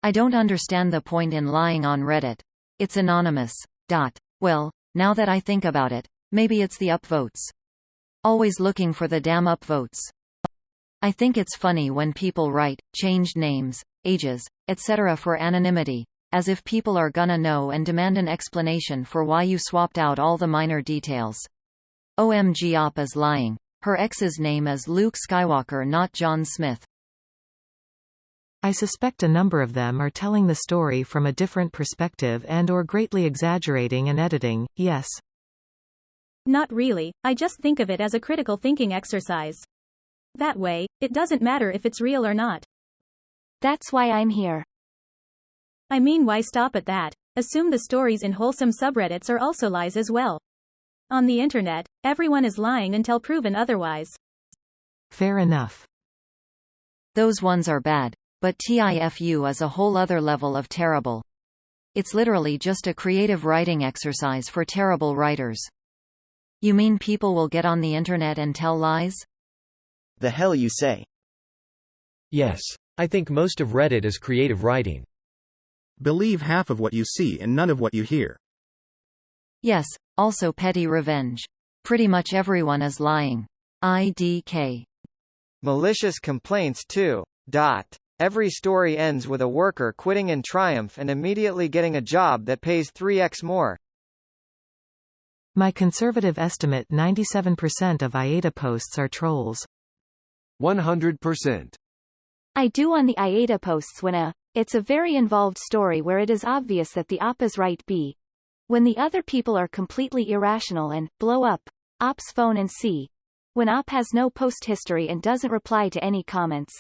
I don't understand the point in lying on Reddit. It's anonymous. Well, now that I think about it, maybe it's the upvotes. Always looking for the damn upvotes. I think it's funny when people write, changed names, ages, etc. for anonymity, as if people are gonna know and demand an explanation for why you swapped out all the minor details. OMG, Op is lying. Her ex's name is Luke Skywalker, not John Smith. I suspect a number of them are telling the story from a different perspective and/or greatly exaggerating and editing. Yes. Not really, I just think of it as a critical thinking exercise. That way, it doesn't matter if it's real or not. That's why I'm here. I mean, why stop at that? Assume the stories in wholesome subreddits are also lies as well. On the internet, everyone is lying until proven otherwise. Fair enough. Those ones are bad, but TIFU is a whole other level of terrible. It's literally just a creative writing exercise for terrible writers. You mean people will get on the internet and tell lies? The hell you say? Yes. I think most of Reddit is creative writing. Believe half of what you see and none of what you hear. Yes, also petty revenge. Pretty much everyone is lying. IDK. Malicious complaints too. Every story ends with a worker quitting in triumph and immediately getting a job that pays 3x more. My conservative estimate: 97% of AITA posts are trolls. 100%. I do on the AITA posts when it's a very involved story where it is obvious that the op is right. When the other people are completely irrational and blow up op's phone, and when op has no post history and doesn't reply to any comments.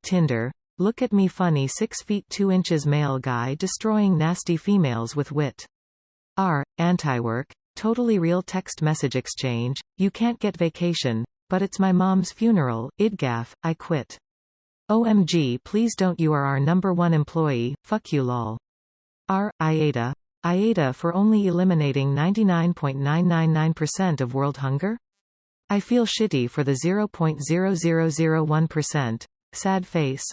Tinder. Look at me, funny 6 feet 2 inches male guy destroying nasty females with wit. Anti-work. Totally real text message exchange. You can't get vacation, but it's my mom's funeral. Idgaf, I quit. OMG, please don't, you are our #1 employee, fuck you lol. AITA. AITA for only eliminating 99.999% of world hunger? I feel shitty for the 0.0001%. Sad face.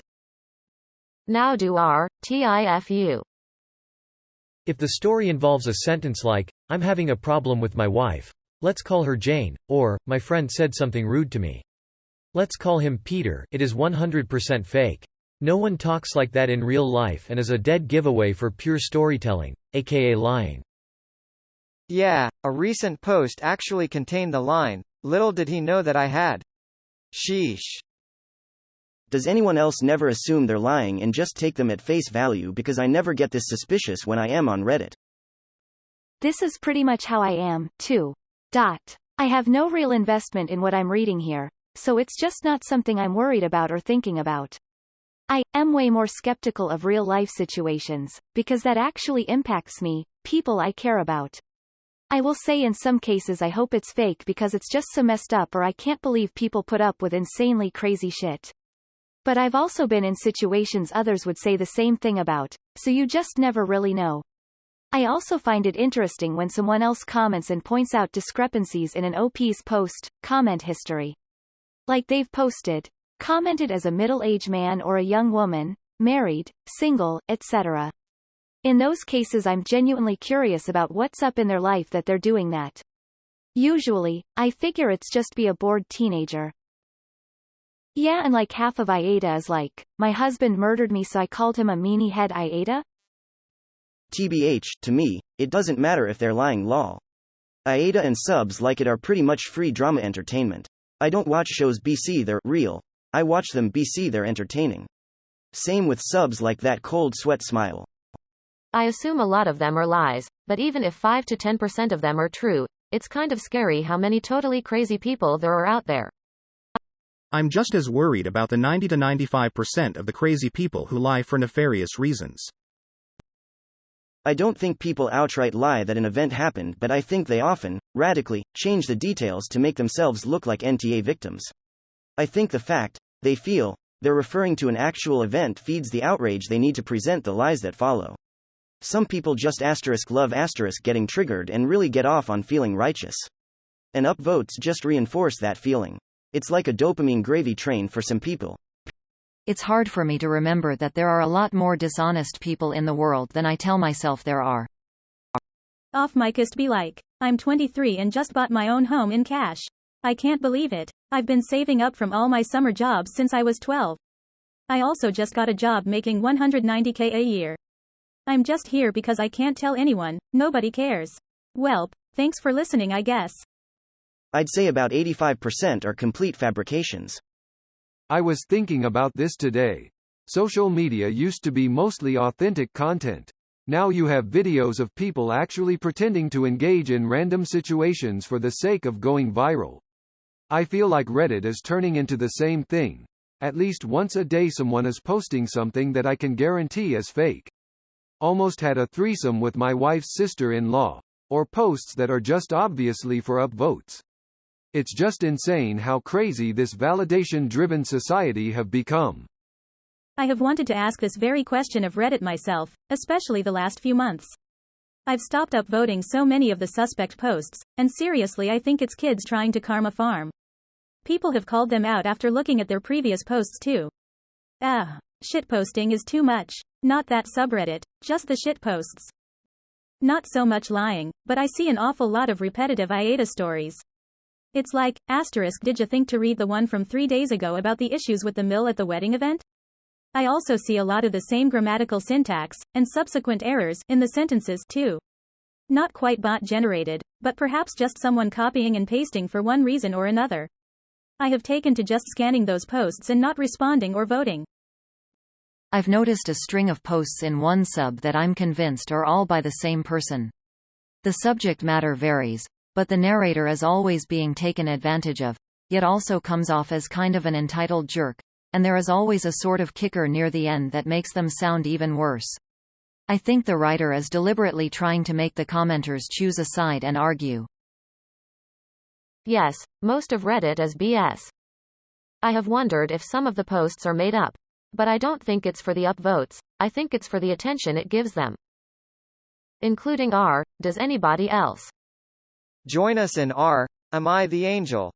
Now do TIFU. If the story involves a sentence like, I'm having a problem with my wife. Let's call her Jane, or, my friend said something rude to me. Let's call him Peter. It is 100% fake. No one talks like that in real life and is a dead giveaway for pure storytelling, aka lying. Yeah, a recent post actually contained the line, little did he know that I had. Sheesh. Does anyone else never assume they're lying and just take them at face value? Because I never get this suspicious when I am on Reddit. This is pretty much how I am, too. I have no real investment in what I'm reading here, so it's just not something I'm worried about or thinking about. I am way more skeptical of real-life situations, because that actually impacts me, people I care about. I will say in some cases I hope it's fake because it's just so messed up, or I can't believe people put up with insanely crazy shit. But I've also been in situations others would say the same thing about, so you just never really know. I also find it interesting when someone else comments and points out discrepancies in an OP's comment history. Like they've commented as a middle-aged man or a young woman, married, single, etc. In those cases I'm genuinely curious about what's up in their life that they're doing that. Usually, I figure it's just be a bored teenager. Yeah, and like half of AITA is like, my husband murdered me so I called him a meanie head AITA? TBH, to me, it doesn't matter if they're lying lol. AITA and subs like it are pretty much free drama entertainment. I don't watch shows BC they're real. I watch them BC they're entertaining. Same with subs like that cold sweat smile. I assume a lot of them are lies, but even if 5 to 10% of them are true, it's kind of scary how many totally crazy people there are out there. I'm just as worried about the 90 to 95% of the crazy people who lie for nefarious reasons. I don't think people outright lie that an event happened, but I think they often, radically, change the details to make themselves look like NTA victims. I think the fact they feel they're referring to an actual event feeds the outrage they need to present the lies that follow. Some people just love getting triggered and really get off on feeling righteous. And upvotes just reinforce that feeling. It's like a dopamine gravy train for some people. It's hard for me to remember that there are a lot more dishonest people in the world than I tell myself there are. Offmychest be like, I'm 23 and just bought my own home in cash. I can't believe it. I've been saving up from all my summer jobs since I was 12. I also just got a job making $190K a year. I'm just here because I can't tell anyone, nobody cares. Welp, thanks for listening I guess. I'd say about 85% are complete fabrications. I was thinking about this today. Social media used to be mostly authentic content. Now you have videos of people actually pretending to engage in random situations for the sake of going viral. I feel like Reddit is turning into the same thing. At least once a day someone is posting something that I can guarantee is fake. Almost had a threesome with my wife's sister-in-law. Or posts that are just obviously for upvotes. It's just insane how crazy this validation-driven society have become. I have wanted to ask this very question of Reddit myself, especially the last few months. I've stopped upvoting so many of the suspect posts, and seriously I think it's kids trying to karma farm. People have called them out after looking at their previous posts too. Shitposting is too much. Not that subreddit, just the shitposts. Not so much lying, but I see an awful lot of repetitive AITA stories. It's like, did you think to read the one from 3 days ago about the issues with the mill at the wedding event? I also see a lot of the same grammatical syntax, and subsequent errors, in the sentences, too. Not quite bot generated, but perhaps just someone copying and pasting for one reason or another. I have taken to just scanning those posts and not responding or voting. I've noticed a string of posts in one sub that I'm convinced are all by the same person. The subject matter varies, but the narrator is always being taken advantage of, yet also comes off as kind of an entitled jerk, and there is always a sort of kicker near the end that makes them sound even worse. I think the writer is deliberately trying to make the commenters choose a side and argue. Yes, most of Reddit is BS. I have wondered if some of the posts are made up. But I don't think it's for the upvotes, I think it's for the attention it gives them. Including does anybody else? Join us in Am I the Angel?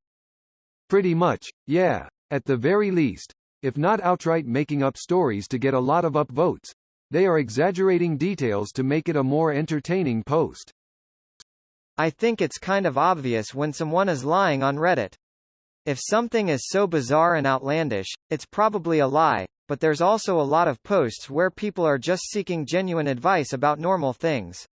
Pretty much, yeah. At the very least, if not outright making up stories to get a lot of upvotes, they are exaggerating details to make it a more entertaining post. I think it's kind of obvious when someone is lying on Reddit. If something is so bizarre and outlandish, it's probably a lie, but there's also a lot of posts where people are just seeking genuine advice about normal things.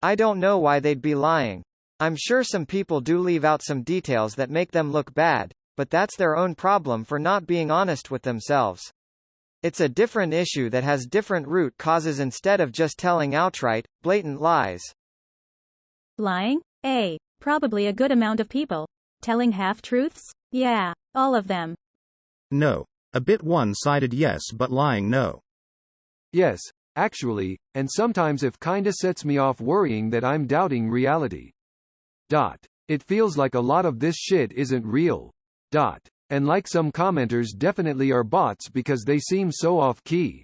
I don't know why they'd be lying. I'm sure some people do leave out some details that make them look bad, but that's their own problem for not being honest with themselves. It's a different issue that has different root causes instead of just telling outright, blatant lies. Lying? Probably a good amount of people. Telling half-truths? Yeah, all of them. No. A bit one-sided yes, but lying no. Yes, actually, and sometimes it kinda sets me off worrying that I'm doubting reality. It feels like a lot of this shit isn't real. And like some commenters definitely are bots because they seem so off-key.